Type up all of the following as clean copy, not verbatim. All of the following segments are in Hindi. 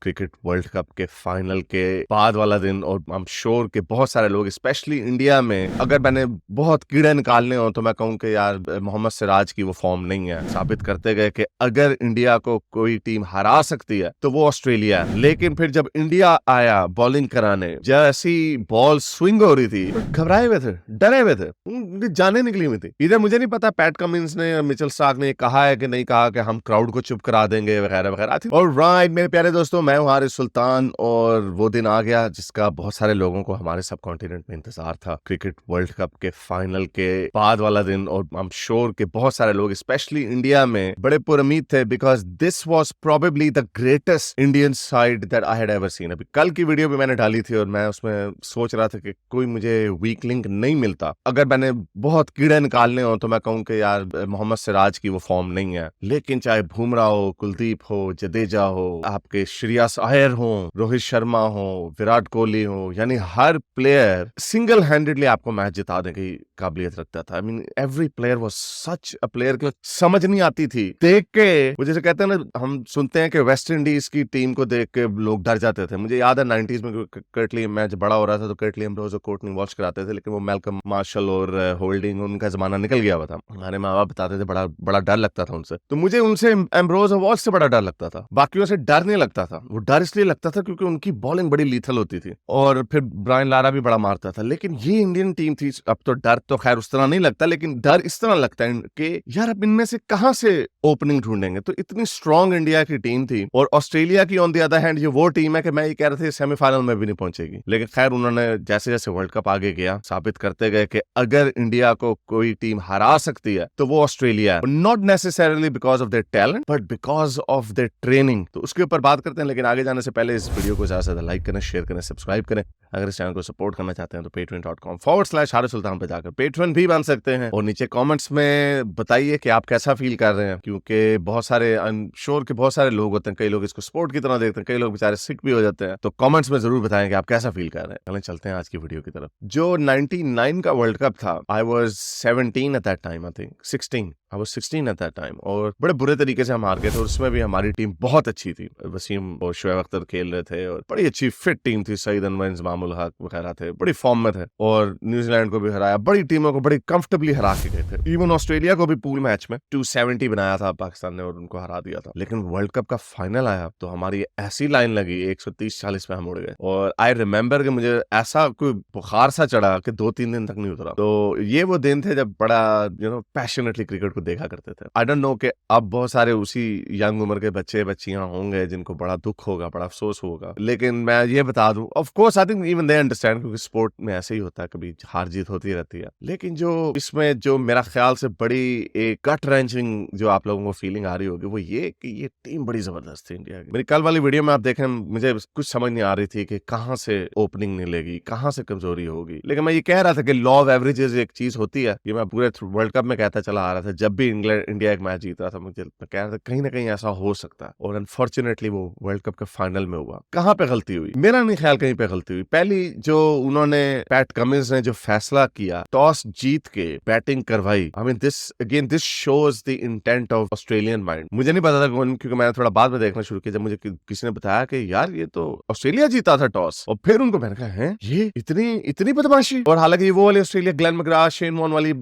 क्रिकेट वर्ल्ड कप के फाइनल के बाद वाला दिन, और आई एम श्योर कि बहुत सारे लोग स्पेशली इंडिया में, अगर मैंने बहुत कीड़े निकालने हो तो मैं कहूँ कि यार मोहम्मद सिराज की वो फॉर्म नहीं है। साबित करते गए कि अगर इंडिया को कोई टीम हरा सकती है तो वो ऑस्ट्रेलिया है। लेकिन फिर जब इंडिया आया बॉलिंग कराने, जैसी बॉल स्विंग हो रही थी, घबराए हुए थे, डरे हुए थे, जाने निकली हुई थी। इधर मुझे नहीं पता पैट कमिंस ने, मिचेल स्टार्क ने कहा है कि नहीं कहा कि हम क्राउड को चुप करा देंगे वगैरह वगैरह। ऑलराइट मेरे प्यारे दोस्तों, मैं हूं हारिस सुल्तान और वो दिन आ गया जिसका बहुत सारे लोगों को हमारे सब कॉन्टिनेंट में इंतजार था। क्रिकेट वर्ल्ड कप के फाइनल के बाद वाला दिन, और आई एम श्योर कि बहुत सारे लोग स्पेशली इंडिया में बड़े पुरउम्मीद थे, because this was probably the greatest Indian side that I had ever seen. अभी कल की वीडियो भी मैंने डाली थी और मैं उसमें सोच रहा था कि कोई मुझे वीक लिंक नहीं मिलता। अगर मैंने बहुत कीड़े निकालने हो तो मैं कहूँ कि यार मोहम्मद सिराज की वो फॉर्म नहीं है। लेकिन चाहे बुमराह हो, कुलदीप हो, जडेजा हो, आपके श्रेयस अय्यर हो, रोहित शर्मा हो, विराट कोहली हो, यानी हर प्लेयर सिंगल हैंडेडली आपको मैच जिता देने की काबिलियत रखता था। I mean every player was such a player की समझ नहीं आती थी देख के। वो जैसे कहते हैं ना, हम सुनते हैं कि वेस्ट इंडीज की टीम को देख के लोग डर जाते थे। मुझे याद है 90s में कर्टली मैच बड़ा हो रहा था तो कर्टली एम्ब्रोज और कोर्टनी वॉच कराते थे, लेकिन वो मैल्कम मार्शल और होल्डिंग, उनका जमाना निकल गया हुआ था। हमारे माँ बाप बताते थे बड़ा बड़ा डर लगता था उनसे। तो मुझे उनसे एम्ब्रोज और वॉच से बड़ा डर लगता था, बाकियों से डर नहीं लगता था। वो डर इसलिए लगता था क्योंकि उनकी बॉलिंग बड़ी लीथल होती थी और फिर ब्रायन लारा भी बड़ा मारता था। लेकिन ये इंडियन टीम थी, अब तो डर तो खैर उस तरह नहीं लगता, लेकिन डर इस तरह लगता है कि यार अब इनमें से कहां से ओपनिंग ढूंढेंगे। तो इतनी स्ट्रॉन्ग इंडिया की टीम थी, और ऑस्ट्रेलिया की ऑन द अदर हैंड ये वो टीम है कि मैं ये कह रहा था सेमीफाइनल में भी नहीं पहुंचेगी। लेकिन खैर उन्होंने जैसे जैसे वर्ल्ड कप आगे गया साबित करते गए कि अगर इंडिया को कोई टीम हरा सकती है तो वो ऑस्ट्रेलिया है। Not necessarily because of their talent but because of their training. तो उसके ऊपर बात करते हैं, लेकिन आगे जाने से पहले इस वीडियो को ज्यादा से ज्यादा लाइक करें, शेयर करें, सब्सक्राइब करें। अगर इस चैनल को सपोर्ट करना चाहते हैं तो patreon.com/हारिस सुल्तान पे जाकर पेट्रन भी बन सकते हैं। और नीचे कमेंट्स में बताइए कि आप कैसा फील कर रहे हैं, क्योंकि बहुत सारे आई एम श्योर के बहुत सारे लोग होते हैं, कई लोग इसको स्पोर्ट की तरह देखते हैं, कई लोग बेचारे सिक भी हो जाते हैं। तो कमेंट्स में जरूर बताएं कि आप कैसा फील कर रहे हैं। चलें चलते हैं आज की वीडियो की तरफ। जो 99 का वर्ल्ड कप था, I was 17 at that time, I think 16 I was 16 at that time, और बड़े बुरे तरीके से हम हार गए थे। और उसमें भी हमारी टीम बहुत अच्छी थी, वसीम और शोएब अख्तर खेल रहे थे और बड़ी अच्छी फिट टीम थी। सईद अनवर, इंजमामुल हक वगैरह थे, बड़ी फॉर्म में थे और न्यूजीलैंड को भी हराया। बड़ी टीमों को बड़ी कंफर्टेबली हरा के गए थे। इवन ऑस्ट्रेलिया को भी पूल मैच में 270 बनाया था पाकिस्तान ने और उनको हरा दिया था। लेकिन वर्ल्ड कप का फाइनल आया तो हमारी ऐसी लाइन लगी 130-40 पे हम उड़ गए। और आई रिमेम्बर कि मुझे ऐसा कोई बुखार सा चढ़ा कि 2-3 दिन तक नहीं उतरा। तो ये वो दिन थे जब बड़ा पैशनेटली क्रिकेट को देखा करते थे। आई डोंट नो कि अब बहुत सारे उसी यंग उम्र के बच्चे बच्चियां होंगे जिनको बड़ा दुख होगा, बड़ा अफसोस होगा। लेकिन मैं ये बता दूं, of course I think even they understand, क्योंकि स्पोर्ट में ऐसे ही होता है, कभी हार जीत होती रहती है। लेकिन जो इसमें जो मेरा ख्याल से बड़ी एक गट रेंचिंग जो आप लोगों को फीलिंग आ रही होगी वो ये कि ये टीम बड़ी जबरदस्त थी इंडिया की। मेरी कल वाली वीडियो में आप देखें, मुझे कुछ समझ नहीं आ रही थी कि कहां से ओपनिंग मिलेगी, कहां से कमजोरी होगी। लेकिन मैं ये कह रहा था कि लॉ ऑफ एवरेजेस एक चीज होती है, ये मैं पूरे वर्ल्ड कप में कहता चला आ रहा था। जब भी इंडिया एक मैच जीत रहा था, मुझे कह रहा था कहीं ना कहीं ऐसा हो सकता है, और अनफॉर्चुनेटली वो वर्ल्ड कप के फाइनल में हुआ। कहां पे गलती हुई? मेरा नहीं ख्याल कहीं पे गलती हुई। पहली जो उन्होंने पैट कमिंस ने जो फैसला किया, टॉस जीत के बैटिंग करवाई, I mean this shows the intent of Australian mind. मुझे नहीं पता था क्योंकि मैंने थोड़ा बाद में देखना शुरू किया, जब मुझे किसी ने बताया कि यार ये तो ऑस्ट्रेलिया जीता था टॉस, और फिर उनको मैंने कहा है ये इतनी बदमाशी। और हालांकि ये वो वाली Australia Glenn McGrath, Shane Warne वाली,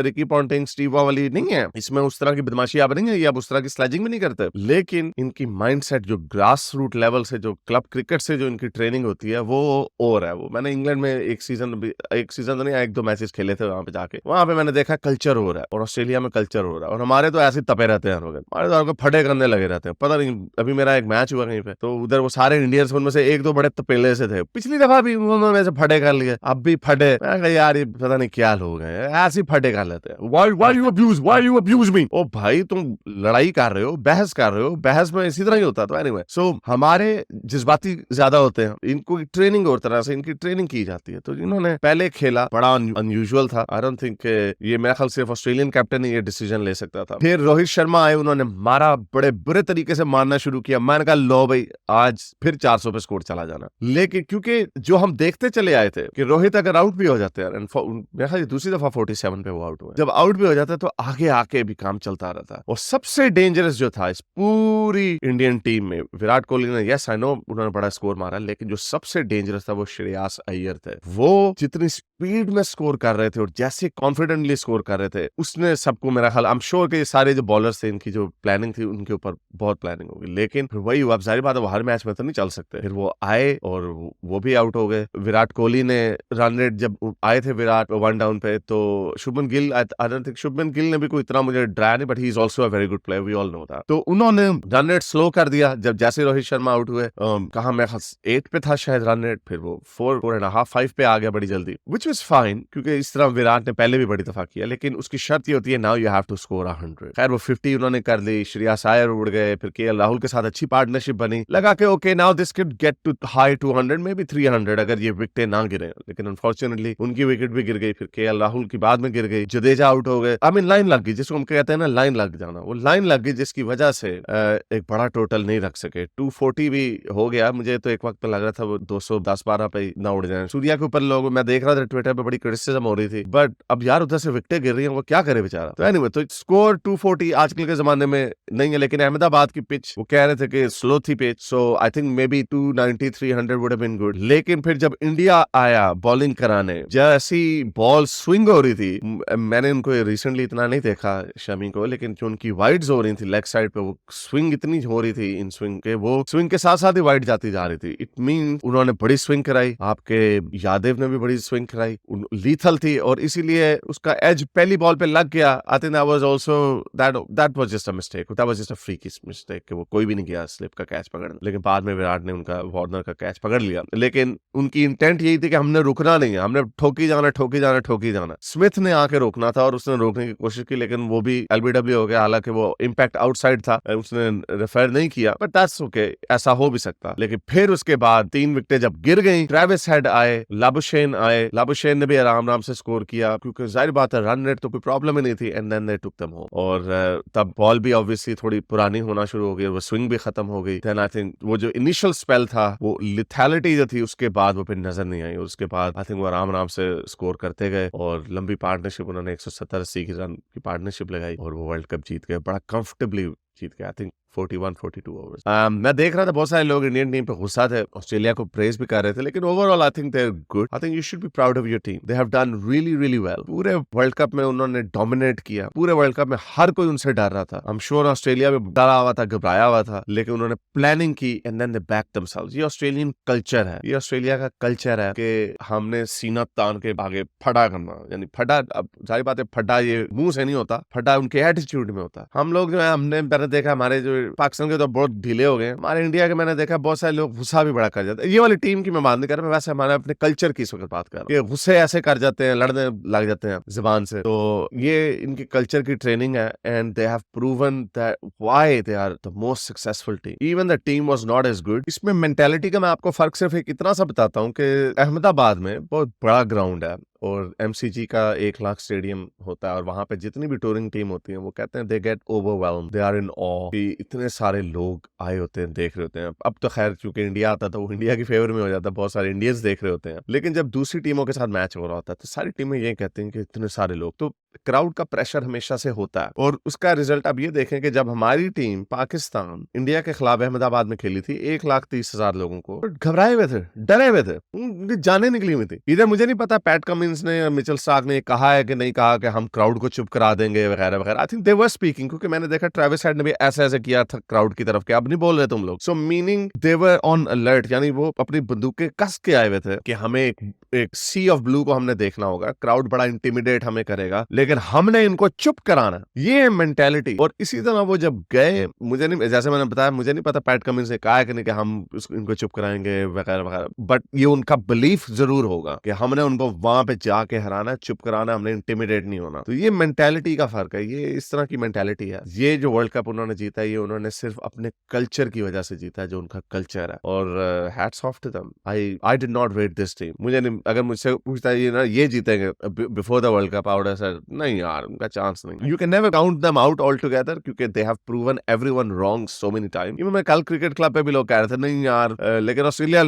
रिकी पॉन्टिंग, स्टीव वॉ वाली नहीं है। इसमें उस तरह की बदमाशी आप नहीं है, ये अब उस तरह की स्लेजिंग भी नहीं करते। लेकिन इनकी माइंडसेट जो ग्रास रूट लेवल से, जो क्लब क्रिकेट से जो इनकी ट्रेनिंग होती है वो और है। वो मैंने इंग्लैंड में एक सीजन तो नहीं, 1-2 मैचेस खेले थे वहां पे जाके। वहां पे मैंने देखा कल्चर हो रहा है, और ऑस्ट्रेलिया में कल्चर हो रहा है। और हमारे तो ऐसे तपे रहते हैं, हमारे तो फटे करने लगे रहते हैं। पता नहीं, अभी मेरा एक मैच हुआ कहीं पे, तो उधर वो सारे इंडियंस, उनमें से 1-2 बड़े तपेले से थे। पिछली दफा भी उन्होंने वैसे फटे कर लिए, अब भी फटे। मैं कहा यार ये पता नहीं क्या लोग हैं, ऐसे ही फटे कर लेते हैं। Why you abuse me? ओ भाई तुम लड़ाई कर रहे हो, बहस कर रहे हो, बहस में इसी तरह ही होता था। एनीवे, सो हमारे जज्बाती ज्यादा होते हैं, इनको ट्रेनिंग और तरह से इनकी ट्रेनिंग की जाती है। तो इन्होंने पहले खेला, बड़ा अनयूजुअल था। आई डोंट थिंक ये मेरा ख्याल सिर्फ ऑस्ट्रेलियन कैप्टन ही ये डिसीजन ले सकता था। फिर रोहित शर्मा आए, उन्होंने मारा, बड़े बुरे तरीके से मारना शुरू किया। मैंने कहा लो भाई आज फिर 400 पे स्कोर चला जाना। लेकिन क्योंकि जो हम देखते चले आए थे कि रोहित अगर आउट भी हो जाते हैं, मेरा ख्याल दूसरी दफा 47 पे वो आउट हुआ, जब आउट भी हो जाता है तो आगे आके भी काम चलता रहता है। और सबसे डेंजरस जो था इस पूरी इंडियन टीम में, विराट कोहली ने, यस आई नो उन्होंने बड़ा स्कोर मारा, लेकिन जो सबसे डेंजरस था वो श्रेयस अय्यर थे। वो जितनी स्पीड में स्कोर कर रहे थे और जैसे कॉन्फिडेंटली स्कोर कर रहे थे, उसने सबको, मेरा ख्याल, आई एम श्योर कि ये सारे जो बॉलर्स थे, इनकी जो प्लानिंग थी उनके ऊपर बहुत प्लानिंग होगी, लेकिन फिर वही हुआ। अब जाहिर बात है वो हर मैच में तो नहीं चल सकते। फिर वो आए और वो भी आउट हो गए। विराट कोहली ने रन रेट, जब आए थे विराट 1 डाउन पे, तो Shubman Gill, I don't think Shubman Gill ने भी कोई इतना मुझे डराया नहीं, but he is also a very good player, we all know that. तो उन्होंने रन रेट स्लो कर दिया जब जैसे रोहित शर्मा आउट हुए। कहा मैं 8 पे था शायद रन रेट, फिर वो 4.5 5 पे आ गया बड़ी जल्दी, विच वाज फाइन, क्योंकि इस तरह विराट ने पहले भी बड़ी दफा किया, लेकिन उसकी शर्त ये होती है now you have to score 100। खैर वो 50 उन्होंने कर ली, श्रेयस अय्यर उड़ गए, फिर केएल राहुल के साथ अच्छी पार्टनरशिप बनी, लगा के okay now this could get to high 200 maybe 300 अगर ये विकेटें ना गिरे, लेकिन अनफॉर्चुनेटली उनकी विकेट भी गिर गई। फिर केएल राहुल की बाद में गिर गई, जडेजा आउट हो गए। आई मीन लाइन लग गई, जिसको हम कहते हैं ना लाइन लग जाना, वो लाइन लग गई, जिसकी वजह से एक बड़ा टोटल नहीं रख सके। 240 भी हो गया, मुझे तो एक वक्त पे लग रहा था वो 210-12 पे ना उड़ जाए। सूर्या के ऊपर लोग, मैं देख रहा था ट्विटर पे बड़ी क्रिटिसिज्म हो रही थी, बट अब यार उधर से विकेटें गिर रही हैं, वो क्या करे बेचारा। तो एनीवे, तो स्कोर 240 आजकल के जमाने में नहीं है, लेकिन अहमदाबाद की पिच, वो कह रहे थे कि स्लो थी pitch, so I think maybe 290-300 would have been good. लेकिन फिर जब इंडिया आया बॉलिंग कराने, जैसी बॉल स्विंग हो रही थी, मैंने उनको रिसेंटली इतना नहीं देखा शमी को, लेकिन जो उनकी वाइड्स हो रही थी लेग साइड पे, वो स्विंग इतनी हो रही थी इन स्विंग के, वो स्विंग के साथ साथ ही वाइड जाती जा रही थी। इट मीन उन्होंने बड़ी स्विंग कराई, आपके यादव ने भी बड़ी स्विंग कराई, लीथल थी, और इसीलिए उसका एज पहली बॉल पे लग गया। I think that was also that was just a mistake, that was just a freaky mistake कि वो कोई भी नहीं गया स्लिप का कैच पकड़ने, लेकिन बाद में विराट ने उनका वार्नर का कैच पकड़ लिया। लेकिन उनकी इंटेंट यही थी कि हमने रुकना नहीं है, हमने ठोकी जाना ठोकी जाना ठोकी जाना। स्मिथ ने आके रोकना था और उसने रोकने की कोशिश की, लेकिन वो भी एलबीडब्ल्यू हो गया, हालांकि वो इम्पैक्ट आउटसाइड था, उसने रेफर नहीं किया, बट दैट्स ओके, ऐसा हो भी सकता। लेकिन फिर उसके बाद 3 विकेटें जब गिर गई, ट्रेविस हेड आए, लाबुशेन आए, लाबुशेन ने भी आराम से स्कोर किया, क्योंकि जाहिर बात है रन रेट तो कोई प्रॉब्लम ही नहीं थी, and then they took them home. और तब बॉल भी ऑब्वियसली थोड़ी पुरानी होना शुरू हो गई, वो स्विंग भी खत्म हो गई। देन आई थिंक वो जो इनिशियल स्पेल था, वो लिथैलिटी जो थी, उसके बाद वो फिर नजर नहीं आई, और उसके बाद आई थिंक वो आराम से स्कोर करते गए, और लंबी पार्टनरशिप उन्होंने 170-80 की रन की पार्टनरशिप लगाई, और वो वर्ल्ड कप जीत गए, बड़ा कंफर्टेबली जीत गया। I think 41-42 overs. मैं देख रहा था बहुत सारे लोग इंडियन टीम पे गुस्सा थे, ऑस्ट्रेलिया को प्रेज भी कर रहे थे, लेकिन overall I think they are good. I think you should be proud of your team, they have done really really well. पूरे वर्ल्ड कप में उन्होंने डोमिनेट किया, पूरे वर्ल्ड कप में हर कोई उनसे डर रहा था। आई एम श्योर ऑस्ट्रेलिया में डरा हुआ था, घबराया हुआ था, लेकिन उन्होंने प्लानिंग की and then they back themselves. ये ऑस्ट्रेलियन कल्चर है, ये ऑस्ट्रेलिया का कल्चर है कि हमने सीना तान के आगे फटा करना, यानी फटा, अब जाहिर बात है फटा ये मुंह से नहीं होता, फटा उनके एटीट्यूड में होता। हम लोग जो है, मैंने देखा हमारे जो पाकिस्तान के तो बहुत ढीले हो गए, हमारे इंडिया के मैंने देखा बहुत सारे लोग गुस्सा भी बड़ा कर जाते हैं। ये वाली टीम की मैं बात नहीं कर रहा, वैसे हमारे अपने कल्चर की इस वक्त बात कर रहा हूँ, गुस्से ऐसे कर जाते हैं, लड़ने लग जाते हैं जुबान से। तो ये इनकी कल्चर की ट्रेनिंग है, and they have proven that why they are the most successful team, even the team was not as good. इसमें मेंटालिटी का मैं आपको फर्क सिर्फ एक इतना सा बताता हूँ कि अहमदाबाद में बहुत बड़ा ग्राउंड है, और एमसीजी का 1 लाख स्टेडियम होता है, और वहां पे जितनी भी टूरिंग टीम होती है, वो कहते हैं they get overwhelmed, they are in awe, कि इतने सारे लोग आए होते हैं, देख रहे होते हैं। अब तो खैर क्योंकि इंडिया आता था, वो इंडिया की फेवर में हो जाता है, बहुत सारे इंडियंस देख रहे होते हैं, लेकिन जब दूसरी टीमों के साथ मैच हो रहा होता है, तो सारी टीमें ये कहती हैं कि इतने सारे लोग, तो क्राउड का प्रेशर हमेशा से होता है। और उसका रिजल्ट अब ये देखें कि जब हमारी टीम पाकिस्तान इंडिया के खिलाफ अहमदाबाद में खेली थी, 1,30,000 लोगों को, घबराए हुए थे, डरे हुए थे, जाने निकली हुई थी। इधर मुझे नहीं पता पैट कमिंस ने, मिचेल स्टार्क ने कहा है कि नहीं कहा कि हम क्राउड को चुप करा देंगे वगैरह वगैरह। आई थिंक दे वर स्पीकिंग, क्योंकि मैंने देखा ट्रेविस हेड ने भी ऐसे ऐसे किया था क्राउड की तरफ कि अब नहीं बोल रहे तुम लोग। सो meaning they were on alert, यानी वो अपनी बंदूकें कस के आए हुए थे कि हमें एक सी ऑफ ब्लू को हमने देखना होगा, क्राउड बड़ा इंटिमिडेट हमें करेगा, लेकिन हमने इनको चुप कराना, ये मेंटालिटी। और इसी तरह वो जब गए, मुझे नहीं, जैसे मैंने बताया, मुझे नहीं पता पैट कमिंस ने कहा है कि नहीं कि हम इनको चुप कराएंगे वगैरह वगैरह, बट ये उनका बिलीफ जरूर होगा कि हमने उनको वहां पे जाके हराना, चुप कराना, हमने इंटिमिडेट नहीं होना। तो ये मेंटालिटी का फर्क है, ये इस तरह की मेंटालिटी है। ये जो वर्ल्ड कप उन्होंने जीता है, ये उन्होंने सिर्फ अपने कल्चर की वजह से जीता है, जो उनका कल्चर है। और hats off to them, I did not rate this team. मुझे नहीं, अगर मुझसे पूछता है ये ना ये जीतेंगे before the world cup, I would sir नहीं यार उनका चांस नहीं। You can never count them out all together क्योंकि they have proven everyone wrong so many time. Even मैं कल क्रिकेट क्लब पे भी लोग कह रहे थे नहीं यार लेकिन ऑस्ट्रेलिया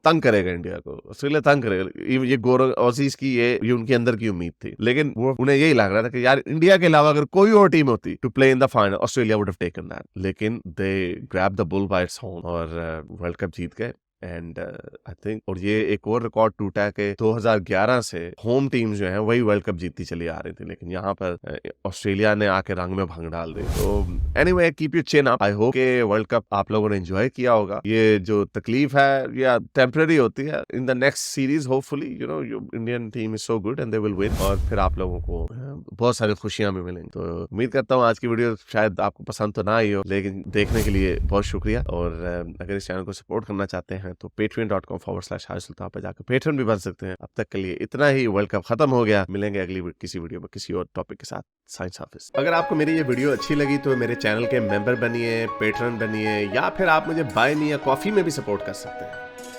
तंग करेगा इंडिया को, ऑस्ट्रेलिया तंग करेगा। ये गोरो ऑसीज की ये उनके अंदर की उम्मीद थी, लेकिन वो उन्हें यही लग रहा था कि यार इंडिया के अलावा अगर कोई और टीम होती to play in the final, Australia would have taken that, लेकिन they grab the bull by its horn और वर्ल्ड कप जीत गए। एंड आई थिंक और ये एक और रिकॉर्ड टूटा है कि 2011 से होम टीम जो है वही वर्ल्ड कप जीतती चली आ रही थी, लेकिन यहाँ पर ऑस्ट्रेलिया ने आके रंग में भंग डाल दी। तो anyway keep your chin up. I hope कि वर्ल्ड कप आप लोगों ने एंजॉय किया होगा। ये जो तकलीफ है या टेम्पररी होती है, in the next series hopefully you know Indian team is so good and they will win और फिर आप लोगों को बहुत सारी खुशियां भी मिलेंगी। तो उम्मीद करता हूँ आज की वीडियो शायद आपको पसंद तो ना आई हो, लेकिन देखने के लिए बहुत शुक्रिया। और अगर इस चैनल को सपोर्ट करना चाहते हैं तो patreon.com/हारिस पे जाकर पेट्रन भी बन सकते हैं। अब तक के लिए इतना ही। वर्ल्ड कप खत्म हो गया, मिलेंगे अगली किसी वीडियो में किसी और टॉपिक के साथ। Science office. अगर आपको मेरी ये वीडियो अच्छी लगी तो मेरे चैनल के मेंबर बनिए, पेट्रन बनिए या फिर आप मुझे बाय मी या कॉफी में भी सपोर्ट कर सकते हैं।